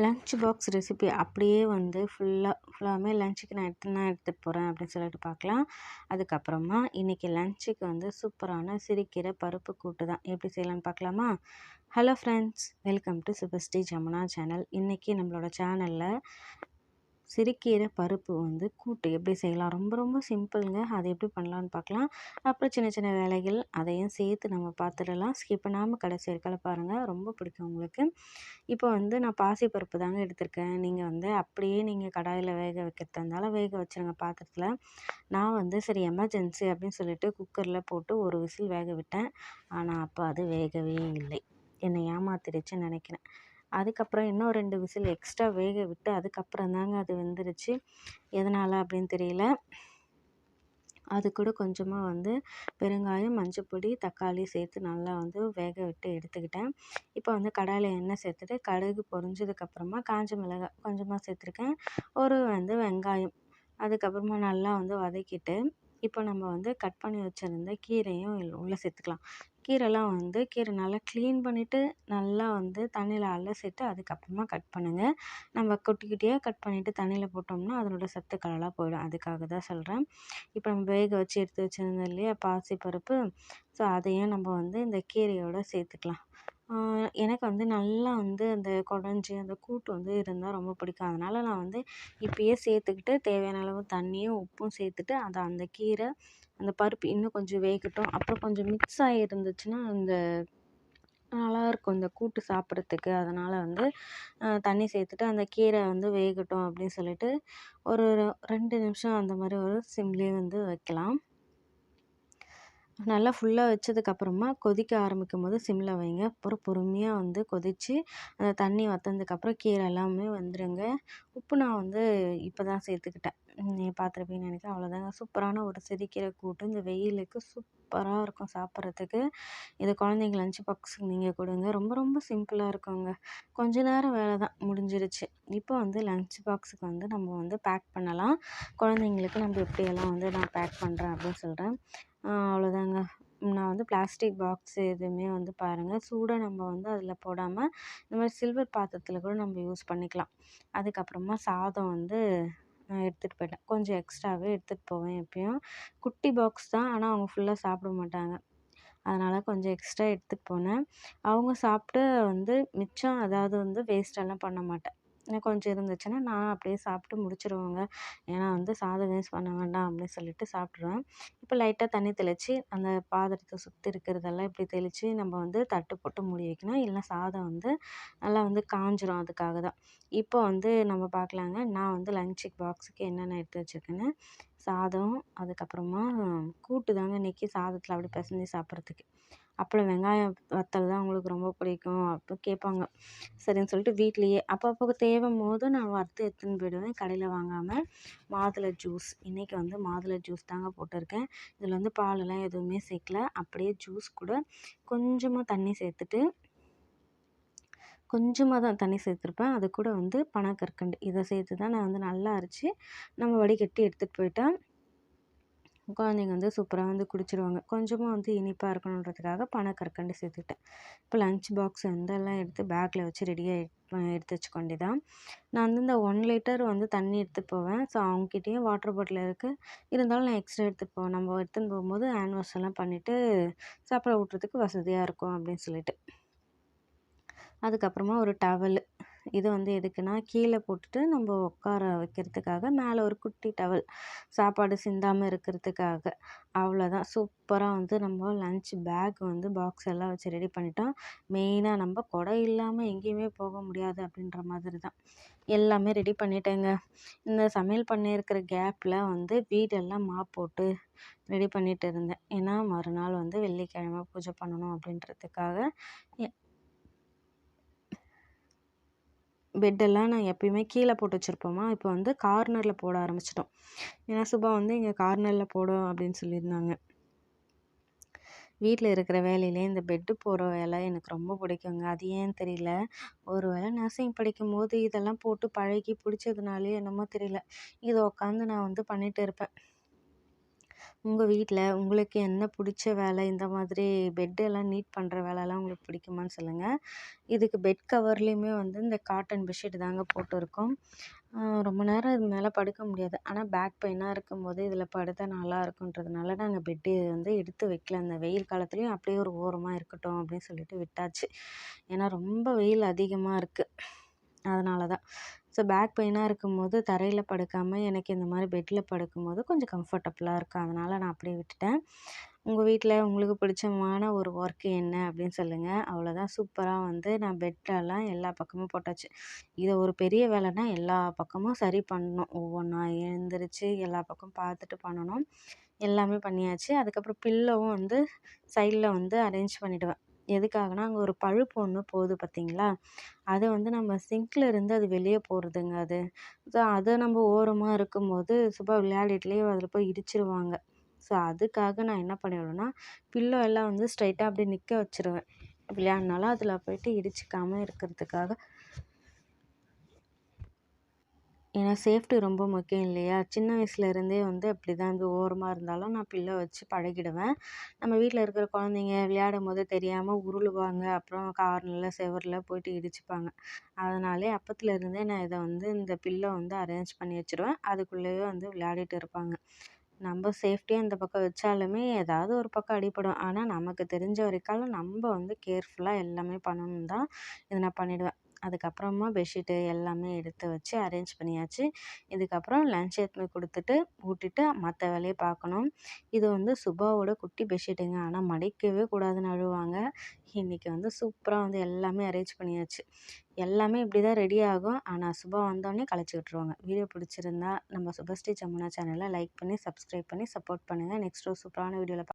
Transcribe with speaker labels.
Speaker 1: Lunch box recipe அப்படியே வந்து ஃபுல்லாமே லஞ்சுக்கு நான் எடுத்துகிட்டு போகிறேன் அப்படின்னு சொல்லிட்டு பார்க்கலாம். அதுக்கப்புறமா இன்றைக்கி லஞ்சுக்கு வந்து சூப்பரான சிறுகீரை பருப்பு கூட்டு தான் எப்படி செய்யலான்னு பார்க்கலாமா? Hello friends, welcome to Subashree Jamuna channel. இன்றைக்கி நம்மளோட சேனலில் சிறுகீரை பருப்பு வந்து கூட்டு எப்படி செய்யலாம், ரொம்ப ரொம்ப சிம்பிளுங்க. அதை எப்படி பண்ணலான்னு பார்க்கலாம். அப்புறம் சின்ன சின்ன வேலைகள் அதையும் சேர்த்து நம்ம பார்த்துடலாம். ஸ்கிப் பண்ணாமல் கடைசி வரைக்கும் பாருங்கள், ரொம்ப பிடிக்கும் உங்களுக்கு. இப்போ வந்து நான் பாசிப்பருப்பு தாங்க எடுத்திருக்கேன். நீங்கள் வந்து அப்படியே நீங்கள் கடாயில் வேக வைக்கிறதா இருந்தாலும் வேக வச்சுருங்க பாத்திரத்தில். நான் வந்து சரி எமர்ஜென்சி அப்படின்னு சொல்லிட்டு குக்கரில் போட்டு ஒரு விசில் வேக விட்டேன். ஆனால் அப்போ அது வேகவே இல்லை, என்னை ஏமாத்திடுச்சுன்னு நினைக்கிறேன். அதுக்கப்புறம் இன்னும் 2 விசில் எக்ஸ்ட்ரா வேக விட்டு அதுக்கப்புறம் தாங்க அது வெந்துருச்சு. எதனால் அப்படின்னு தெரியல. அது கூட கொஞ்சமாக வந்து பெருங்காயம், மஞ்சப்பொடி, தக்காளி சேர்த்து நல்லா வந்து வேக விட்டு எடுத்துக்கிட்டேன். இப்போ வந்து கடாயில் எண்ணெய் சேர்த்துட்டு கடுகு பொரிஞ்சதுக்கப்புறமா காஞ்ச மிளகாய் கொஞ்சமாக சேர்த்துருக்கேன். ஒரு வந்து வெங்காயம், அதுக்கப்புறமா நல்லா வந்து வதக்கிட்டு இப்போ நம்ம வந்து கட் பண்ணி வச்சுருந்த கீரையும் உள்ளே சேர்த்துக்கலாம். கீரை நல்லா க்ளீன் பண்ணிவிட்டு நல்லா வந்து தண்ணியில் அலசிட்டு அதுக்கப்புறமா கட் பண்ணுங்கள். நம்ம குட்டி குட்டியாக கட் பண்ணிவிட்டு தண்ணியில் போட்டோம்னா அதனோட சத்துக்களெல்லாம் போயிடும். அதுக்காக தான் சொல்கிறேன். இப்போ நம்ம வேக வச்சு எடுத்து வச்சுருந்தோம் இல்லையா பாசிப்பருப்பு, ஸோ அதையும் நம்ம வந்து இந்த கீரையோடு சேர்த்துக்கலாம். எனக்கு வந்து நல்லா வந்து அந்த குழஞ்சி அந்த கூட்டு வந்து இருந்தால் ரொம்ப பிடிக்கும். அதனால் நான் வந்து இப்பயே சேர்த்துக்கிட்டு தேவையான அளவு தண்ணியும் உப்பும் சேர்த்துட்டு அதை அந்த கீரை அந்த பருப்பு இன்னும் கொஞ்சம் வேகட்டும். அப்புறம் கொஞ்சம் மிக்ஸ் ஆகிருந்துச்சுன்னா அந்த நல்லாயிருக்கும் இந்த கூட்டு சாப்பிட்றதுக்கு. அதனால் வந்து தண்ணி சேர்த்துட்டு அந்த கீரை வந்து வேகட்டும் அப்படின்னு சொல்லிட்டு ஒரு 2 நிமிஷம் அந்த மாதிரி ஒரு சிம்லேயே வந்து வைக்கலாம். நல்லா ஃபுல்லாக வச்சதுக்கப்புறமா கொதிக்க ஆரம்பிக்கும்போது சிம்மில் வைங்க. அப்புறம் பொறுமையாக வந்து கொதித்து அந்த தண்ணி வற்றினதுக்கப்புறம் கீரை எல்லாமே வந்துடுங்க. உப்பு நான் வந்து இப்போ தான் சேர்த்துக்கிட்டேன். நீங்கள் பார்த்துருப்பீங்கன்னு நினைக்கிறேன். அவ்வளோதாங்க, சூப்பரான ஒரு சிறுகீரை கூட்டு. இந்த வெயிலுக்கு சூப்பராக இருக்கும் சாப்பிட்றதுக்கு. இது குழந்தைங்க லஞ்ச் பாக்ஸுக்கு நீங்கள் கொடுங்க. ரொம்ப ரொம்ப சிம்பிளாக இருக்குங்க. கொஞ்ச நேரம் வேலை தான், முடிஞ்சிருச்சு. இப்போ வந்து லஞ்ச் பாக்ஸுக்கு வந்து நம்ம வந்து பேக் பண்ணலாம். குழந்தைங்களுக்கு நம்ம எப்படியெல்லாம் வந்து நான் பேக் பண்ணுறேன் அப்படின்னு சொல்கிறேன். அவ்வளோதாங்க. நான் வந்து பிளாஸ்டிக் பாக்ஸ் எதுவுமே வந்து பாருங்கள், சூடாக நம்ம வந்து அதில் போடாமல் இந்த மாதிரி சில்வர் பாத்திரத்தில் கூட நம்ம யூஸ் பண்ணிக்கலாம். அதுக்கப்புறமா சாதம் வந்து நான் எடுத்துகிட்டு போயிட்டேன். கொஞ்சம் எக்ஸ்ட்ராவே எடுத்துகிட்டு போவேன் எப்பயும். குட்டி பாக்ஸ் தான், ஆனால் அவங்க ஃபுல்லாக சாப்பிட மாட்டாங்க. அதனால் கொஞ்சம் எக்ஸ்ட்ரா எடுத்துகிட்டு போனேன். அவங்க சாப்பிட்டு வந்து மிச்சம் அதாவது வந்து வேஸ்ட்டெல்லாம் பண்ண மாட்டேன். இன்னும் கொஞ்சம் இருந்துச்சுன்னா நான் அப்படியே சாப்பிட்டு முடிச்சிடுவேங்க. ஏன்னா வந்து சாதம் வேஸ்ட் பண்ண வேண்டாம் அப்படின்னு சொல்லிட்டு சாப்பிட்ருவேன். இப்போ லைட்டாக தண்ணி தெளித்து அந்த பாத்திரத்தை சுற்றி இருக்கிறதெல்லாம் இப்படி தெளித்து நம்ம வந்து தட்டு போட்டு மூடி வைக்கணும். இல்லைனா சாதம் வந்து நல்லா வந்து காஞ்சிரும். அதுக்காக தான். இப்போ வந்து நம்ம பார்க்கலாங்க, நான் வந்து லஞ்ச் பாக்ஸுக்கு என்னென்ன எடுத்து வச்சுருக்கேன்னு. சாதம், அதுக்கப்புறமா கூட்டு தாங்க இன்றைக்கி சாதத்தில் அப்படி பிசைஞ்சு சாப்பிட்றதுக்கு. அப்புறம் வெங்காயம் வத்தல் தான் அவங்களுக்கு ரொம்ப பிடிக்கும் அப்போ கேட்பாங்க. சரின்னு சொல்லிட்டு வீட்லேயே அப்பப்போ தேவைம்போது நான் வறுத்து எடுத்துன்னு போயிடுவேன், கடையில் வாங்காமல். மாதுளை ஜூஸ், இன்றைக்கி வந்து மாதுளை ஜூஸ் தாங்க போட்டிருக்கேன். இதில் வந்து பாலெல்லாம் எதுவுமே சேர்க்கல. அப்படியே ஜூஸ் கூட கொஞ்சமாக தண்ணி சேர்த்துட்டு கொஞ்சமாக தான் தண்ணி சேர்த்துருப்பேன். அது கூட வந்து பனக்கற்கண்டு இதை சேர்த்து தான் நான் வந்து நல்லா அரைச்சி நம்ம வடிகட்டி எடுத்துகிட்டு போயிட்டா குழந்தைங்க வந்து சூப்பராக வந்து குடிச்சிடுவாங்க. கொஞ்சமாக வந்து இனிப்பாக இருக்கணுன்றதுக்காக பனக்கற்கண்டு சேர்த்துக்கிட்டேன். இப்போ லஞ்ச் பாக்ஸ் இதெல்லாம் எடுத்து பேக்கில் வச்சு ரெடியாக எடுத்து வச்சுக்க வேண்டியதான். நான் வந்து இந்த 1 லிட்டர் வந்து தண்ணி எடுத்துகிட்டு போவேன். ஸோ அவங்ககிட்டயும் வாட்டர் பாட்டில் இருக்குது. இருந்தாலும் நான் எக்ஸ்ட்ரா எடுத்துகிட்டு போவேன். நம்ம எடுத்துன்னு போகும்போது ஹேண்ட் வாஷ் எல்லாம் பண்ணிவிட்டு சாப்பிட ஊட்டுறதுக்கு வசதியாக இருக்கும் அப்படின்னு சொல்லிட்டு. அதுக்கப்புறமா ஒரு டவல், இது வந்து எதுக்குன்னா கீழே போட்டுட்டு நம்ம உட்கார வைக்கிறதுக்காக, மேலே ஒரு குட்டி டவல் சாப்பாடு சிந்தாமல் இருக்கிறதுக்காக. அவ்வளோதான். சூப்பராக வந்து நம்ம லஞ்ச் பேக் வந்து பாக்ஸ் எல்லாம் வச்சு ரெடி பண்ணிட்டோம். மெயினாக நம்ம குடை இல்லாமல் எங்கேயுமே போக முடியாது அப்படின்ற மாதிரி தான் எல்லாமே ரெடி பண்ணிட்டேங்க. இந்த சமையல் பண்ணியிருக்கிற கேப்பில் வந்து வீடெல்லாம் மாப் போட்டு ரெடி பண்ணிட்டு இருந்தேன். ஏன்னா மறுநாள் வந்து வெள்ளிக்கிழமை பூஜை பண்ணணும் அப்படின்றதுக்காக. பெட்டெல்லாம் நான் எப்பயுமே கீழே போட்டு வச்சுருப்போமா, இப்போ வந்து கார்னரில் போட ஆரம்பிச்சிட்டோம். ஏன்னா சுபா வந்து இங்கே கார்னரில் போடும் அப்படின்னு சொல்லியிருந்தாங்க. வீட்டில் இருக்கிற வேலையிலே இந்த பெட்டு போடுற வேலை எனக்கு ரொம்ப பிடிக்குங்க. அது ஏன்னு தெரியல. ஒரு வேளை நர்சிங் படிக்கும்போது இதெல்லாம் போட்டு பழகி பிடிச்சதுனாலே என்னமோ தெரியல, இதை உட்காந்து நான் வந்து பண்ணிகிட்டு இருப்பேன். உங்கள் வீட்டில் உங்களுக்கு என்ன பிடிச்ச வேலை இந்த மாதிரி பெட்டெல்லாம் நீட் பண்ணுற வேலைலாம் உங்களுக்கு பிடிக்குமான்னு சொல்லுங்கள். இதுக்கு பெட் கவர்லேயுமே வந்து இந்த காட்டன் பெட்ஷீட் தாங்க போட்டிருக்கோம். ரொம்ப நேரம் இது மேலே படுக்க முடியாது. ஆனால் பேக் பெயினாக இருக்கும்போது இதில் படுத்தா நல்லா இருக்குன்றதுனால நாங்கள் பெட்டு வந்து எடுத்து வைக்கல. அந்த வெயில் காலத்துலேயும் அப்படியே ஒரு ஓரமாக இருக்கட்டும் அப்படின்னு சொல்லிட்டு விட்டாச்சு. ஏன்னா ரொம்ப வெயில் அதிகமாக இருக்குது. அதனால தான். ஸோ பேக் பெயினாக இருக்கும்போது தரையில் படுக்காமல் எனக்கு இந்த மாதிரி பெட்டில் படுக்கும்போது கொஞ்சம் கம்ஃபர்டபுளாக இருக்கும். அதனால் நான் அப்படியே விட்டுட்டேன். உங்கள் வீட்டில் உங்களுக்கு பிடிச்சமான ஒரு ஒர்க்கு என்ன அப்படின்னு சொல்லுங்கள். அவ்வளோதான், சூப்பராக வந்து நான் பெட்டெல்லாம் எல்லா பக்கமும் போட்டாச்சு. இதை ஒரு பெரிய வேலைன்னா எல்லா பக்கமும் சரி பண்ணணும். ஒவ்வொன்றா எழுந்திரிச்சு எல்லா பக்கம் பார்த்துட்டு பண்ணணும். எல்லாமே பண்ணியாச்சு. அதுக்கப்புறம் பில்லோவும் வந்து சைடில் வந்து அரேஞ்ச் பண்ணிவிடுவேன். எதுக்காகனா, அங்கே ஒரு பழுப்பு ஒன்று போகுது பார்த்தீங்களா? அது வந்து நம்ம சிங்க்ல இருந்து அது வெளியே போகிறதுங்க அது. ஸோ அதை நம்ம ஓரமாக இருக்கும்போது சும்மா விளையாடிட்டுலேயே அதில் போய் இடிச்சிருவாங்க. ஸோ அதுக்காக நான் என்ன பண்ணிவிடுவேன்னா, பில்லோ எல்லாம் வந்து ஸ்ட்ரைட்டாக அப்படியே நிற்க வச்சுருவேன். விளையாடினாலும் அதில் போயிட்டு இடிச்சிக்காமல் இருக்கிறதுக்காக. ஏன்னா சேஃப்டி ரொம்ப முக்கியம் இல்லையா? சின்ன வயசுலேருந்தே வந்து அப்படி தான் வந்து ஓரமாக இருந்தாலும் நான் பில்லோ வச்சு பழகிடுவேன். நம்ம வீட்டில் இருக்கிற குழந்தைங்க விளையாடும்போது தெரியாமல் உருளுவாங்க. அப்புறம் கார்னரில் செவரில் போயிட்டு இடிச்சுப்பாங்க. அதனாலே அப்பத்துலேருந்தே நான் இதை வந்து இந்த பில்லோ வந்து அரேஞ்ச் பண்ணி வச்சுருவேன். அதுக்குள்ளேயே வந்து விளையாடிட்டு இருப்பாங்க. நம்ம சேஃப்டியாக இந்த பக்கம் வச்சாலுமே ஏதாவது ஒரு பக்கம் அடிபடும். ஆனால் நமக்கு தெரிஞ்ச வரைக்காலும் நம்ம வந்து கேர்ஃபுல்லாக எல்லாமே பண்ணணும் தான் இதை நான் பண்ணிவிடுவேன். அதுக்கப்புறமா பெட்ஷீட்டு எல்லாமே எடுத்து வச்சு அரேஞ்ச் பண்ணியாச்சு. இதுக்கப்புறம் லன்ச் எடுத்துன்னு போய் கொடுத்துட்டு, ஊட்டிட்டு மற்ற வேலையை பார்க்கணும். இது வந்து சுபாவோட குட்டி பெட்ஷீட்டுங்க. ஆனால் மடிக்கவே கூடாதுன்னு அழுவாங்க. இன்றைக்கி வந்து சூப்பராக வந்து எல்லாமே அரேஞ்ச் பண்ணியாச்சு. எல்லாமே இப்படி தான் ரெடி ஆகும். ஆனால் சுபா வந்தோடனே கலைச்சி விட்ருவாங்க. வீடியோ பிடிச்சிருந்தா நம்ம சுபஸ்ரீ ஜமுனா சேனலை லைக் பண்ணி, சப்ஸ்கிரைப் பண்ணி சப்போர்ட் பண்ணுங்கள். நெக்ஸ்ட் ஒரு சூப்பரான வீடியோவில்